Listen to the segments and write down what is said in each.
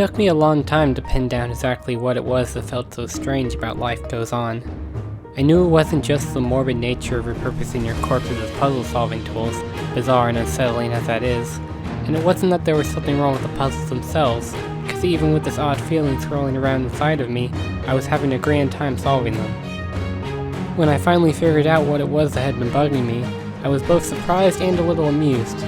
took me a long time to pin down exactly what it was that felt so strange about Life Goes On. I knew it wasn't just the morbid nature of repurposing your corpses as puzzle-solving tools, bizarre and unsettling as that is, and it wasn't that there was something wrong with the puzzles themselves, because even with this odd feeling swirling around inside of me, I was having a grand time solving them. When I finally figured out what it was that had been bugging me, I was both surprised and a little amused.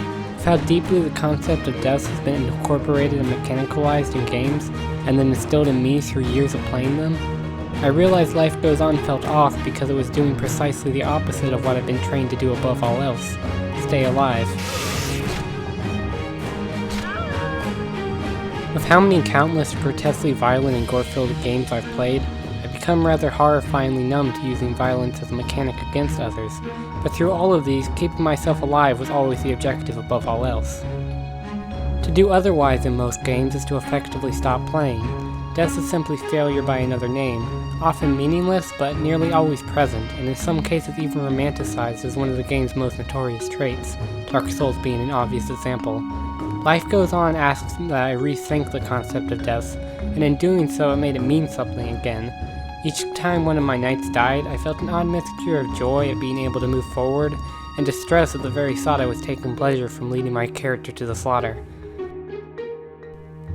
With how deeply the concept of death has been incorporated and mechanicalized in games, and then instilled in me through years of playing them, I realized Life Goes On felt off because it was doing precisely the opposite of what I've been trained to do above all else: stay alive. With how many countless grotesquely violent and gore-filled games I've played, I've become rather horrifyingly numb to using violence as a mechanic against others, but through all of these, keeping myself alive was always the objective above all else. To do otherwise in most games is to effectively stop playing. Death is simply failure by another name, often meaningless but nearly always present, and in some cases even romanticized as one of the game's most notorious traits, Dark Souls being an obvious example. Life Goes On asks that I rethink the concept of death, and in doing so it made it mean something again. Each time one of my knights died, I felt an odd mixture of joy at being able to move forward, and distress at the very thought I was taking pleasure from leading my character to the slaughter.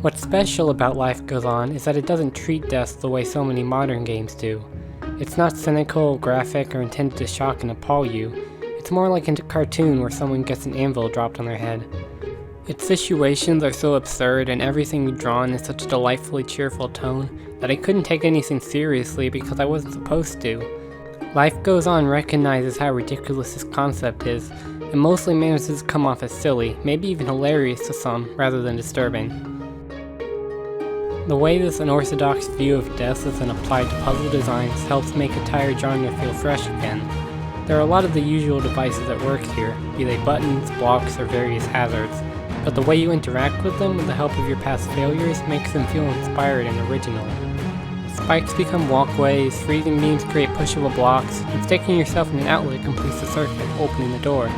What's special about Life Goes On is that it doesn't treat death the way so many modern games do. It's not cynical, graphic, or intended to shock and appall you. It's more like a cartoon where someone gets an anvil dropped on their head. Its situations are so absurd and everything drawn in such a delightfully cheerful tone that I couldn't take anything seriously because I wasn't supposed to. Life Goes On recognizes how ridiculous this concept is, and mostly manages to come off as silly, maybe even hilarious to some, rather than disturbing. The way this unorthodox view of death is then applied to puzzle designs helps make a tired genre feel fresh again. There are a lot of the usual devices at work here, be they buttons, blocks, or various hazards, but the way you interact with them with the help of your past failures makes them feel inspired and original. Spikes become walkways, freezing beams create pushable blocks, and sticking yourself in an outlet completes the circuit, opening the door.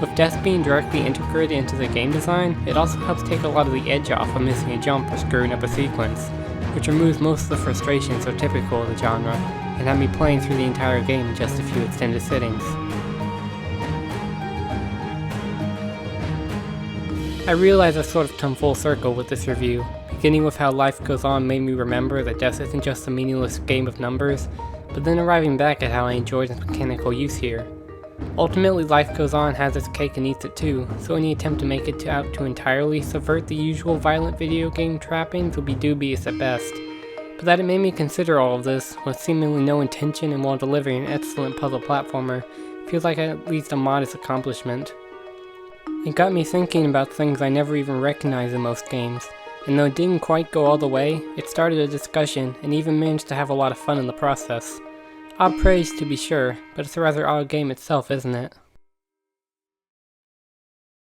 With death being directly integrated into the game design, it also helps take a lot of the edge off of missing a jump or screwing up a sequence, which removes most of the frustration so typical of the genre, and had me playing through the entire game in just a few extended sittings. I realize I've sort of come full circle with this review, beginning with how Life Goes On made me remember that death isn't just a meaningless game of numbers, but then arriving back at how I enjoyed its mechanical use here. Ultimately, Life Goes On has its cake and eats it too, so any attempt to make it out to entirely subvert the usual violent video game trappings would be dubious at best. But that it made me consider all of this, with seemingly no intention and while delivering an excellent puzzle platformer, feels like at least a modest accomplishment. It got me thinking about things I never even recognized in most games, and though it didn't quite go all the way, it started a discussion and even managed to have a lot of fun in the process. Odd praise to be sure, but it's a rather odd game itself, isn't it?